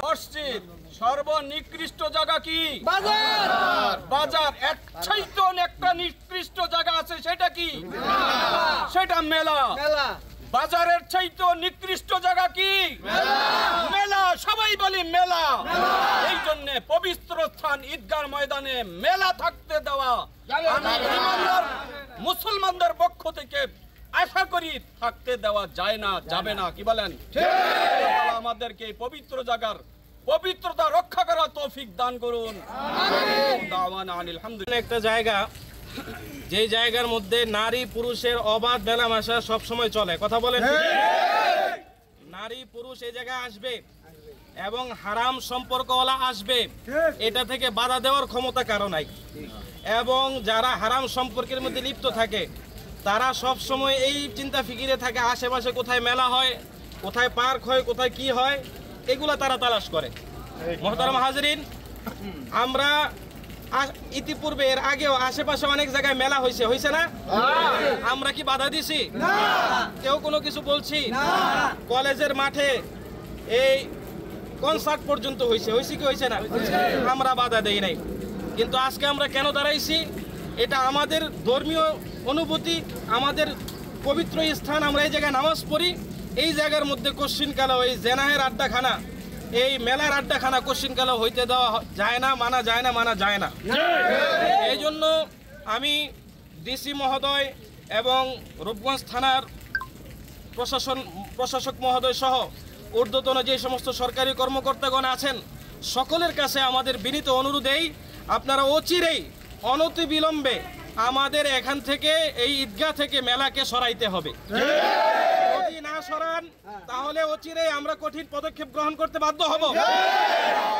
মসজিদ সর্বনিকৃষ্ট জায়গা কি? বাজার। বাজার। এর চাইতে একটা নিকৃষ্ট জায়গা আছে, সেটা কি? সেটা মেলা। মেলা। বাজারের চাইতে নিকৃষ্ট জায়গা কি? মেলা। সবাই বলি মেলা। এই জন্য পবিত্র স্থান ঈদগাহ ময়দানে মেলা থাকতে দেওয়া আমি মুসলমানদের পক্ষ থেকে আশা করি থাকতে দেওয়া যায় না, যাবে না। কি বলেন? আমাদেরকে এই পবিত্র জায়গার পবিত্রতা রক্ষা করার তৌফিক দান করুন। আলহামদুলিল্লাহ। একটা জায়গা, যে জায়গার মধ্যে নারী পুরুষের অবাধ মেলামেশা সব সময় চলে। কথা বলেন। নারী পুরুষ এই জায়গায় আসবে এবং হারাম সম্পর্কওয়ালা আসবে, এটা থেকে বাধা দেওয়ার ক্ষমতা কারো নাই। এবং যারা হারাম সম্পর্কের মধ্যে লিপ্ত থাকে তারা সব সময় এই চিন্তা ফিকিরে থাকে আশেপাশে কোথায় মেলা হয়, কোথায় পার্ক হয়, কোথায় কি হয়, এগুলা তারা তালাশ করে। মুহতারাম হাজরিন, আমরা ইতিপূর্বে এর আগেও আশেপাশে অনেক জায়গায় মেলা হয়েছে না? আমরা কি বাধা দিছি? কেউ কোনো কিছু বলছি? কলেজের মাঠে এই কনসার্ট পর্যন্ত হয়েছে কি হয়েছে না? আমরা বাধা দেই নাই। কিন্তু আজকে আমরা কেন দাঁড়াইছি? এটা আমাদের ধর্মীয় অনুভূতি, আমাদের পবিত্র স্থান। আমরা এই জায়গায় নামাজ পড়ি। এই জায়গার মধ্যে কোশ্চিনকালেও এই জেনাহের আড্ডাখানা, এই মেলার আড্ডাখানা কোশ্চিনকালেও হইতে দেওয়া যায় না, মানা যায় না, মানা যায় না। এই জন্য আমি ডিসি মহোদয় এবং রূপগঞ্জ থানার প্রশাসক মহোদয় সহ ঊর্ধ্বতন যে সমস্ত সরকারি কর্মকর্তাগণ আছেন, সকলের কাছে আমাদের বিনীত অনুরোধেই আপনারা অচিরেই অনতিবিলম্বে আমাদের এখান থেকে এই ঈদগাহ থেকে মেলাকে সরাইতে হবে। যদি না সরান তাহলে অচিরেই আমরা কঠিন পদক্ষেপ গ্রহণ করতে বাধ্য হব।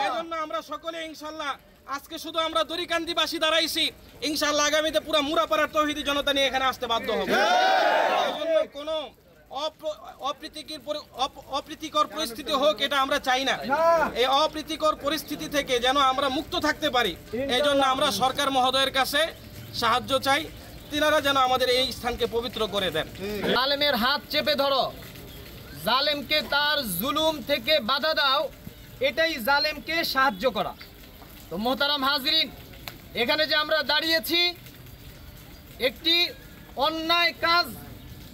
এই জন্য আমরা সকলে ইনশাল্লাহ আজকে শুধু আমরা দড়িকান্দিবাসী দাঁড়াইছি, ইনশাল্লাহ আগামীতে পুরো মুরাপাড়ার তৌহিদি জনতা নিয়ে এখানে আসতে বাধ্য হবে। এই জন্য কোনো অপ্রীতিকর পরিস্থিতি হোক, এটা আমরা চাই না। এই অপ্রীতিকর পরিস্থিতি থেকে যেন আমরা মুক্ত থাকতে পারি, এই জন্য আমরা সরকার মহোদয়ের কাছে সাহায্য চাই। তিনারা যেন আমাদের এই স্থানকে পবিত্র করে দেন। জালেমের হাত চেপে ধরো, জালেমকে তার জুলুম থেকে বাধা দাও, এটাই জালেমকে সাহায্য করা। তো মোহতারাম হাজরিন, এখানে যে আমরা দাঁড়িয়েছি, একটি অন্যায় কাজ,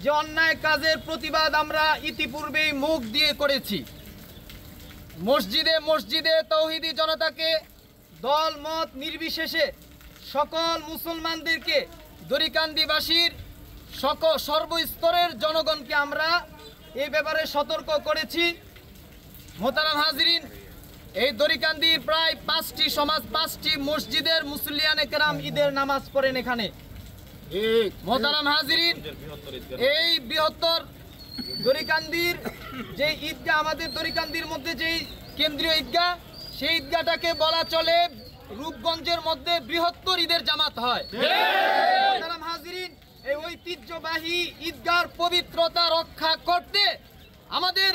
যে অন্যায় কাজের প্রতিবাদ আমরা ইতিপূর্বেই মুখ দিয়ে করেছি। মসজিদে মসজিদে তৌহিদি জনতাকে দল মত নির্বিশেষে সকল মুসলমানদেরকে, দড়িকান্দিবাসীর সর্বস্তরের জনগণকে আমরা এই ব্যাপারে সতর্ক করেছি। মোহতারাম হাজরিন, এই দড়িকান্দির প্রায় 5টি মসজিদের মুসল্লিয়ানে কেরাম ঈদের নামাজ পড়েন এখানে। মোহতারাম হাজরিন, এই বৃহত্তর দড়িকান্দির যে ঈদগাহ, আমাদের দড়িকান্দির মধ্যে যেই কেন্দ্রীয় ঈদগাহ, সেই ঈদগাহটাকে বলা চলে রূপগঞ্জের মধ্যে বৃহত্তর ঈদের জামাত হয়। মোহতারাম হাজরিন, এই ঐতিহ্যবাহী ঈদগাহর পবিত্রতা রক্ষা করতে আমাদের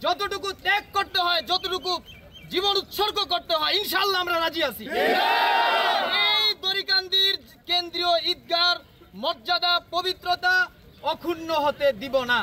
যতটুকু ত্যাগ করতে হয়, যতটুকু জীবন উৎসর্গ করতে হয়, ইনশাআল্লাহ আমরা রাজি আছি। এই দড়িকান্দির কেন্দ্রীয় ঈদগাহর মর্যাদা, পবিত্রতা অক্ষুণ্ণ হতে দিব না।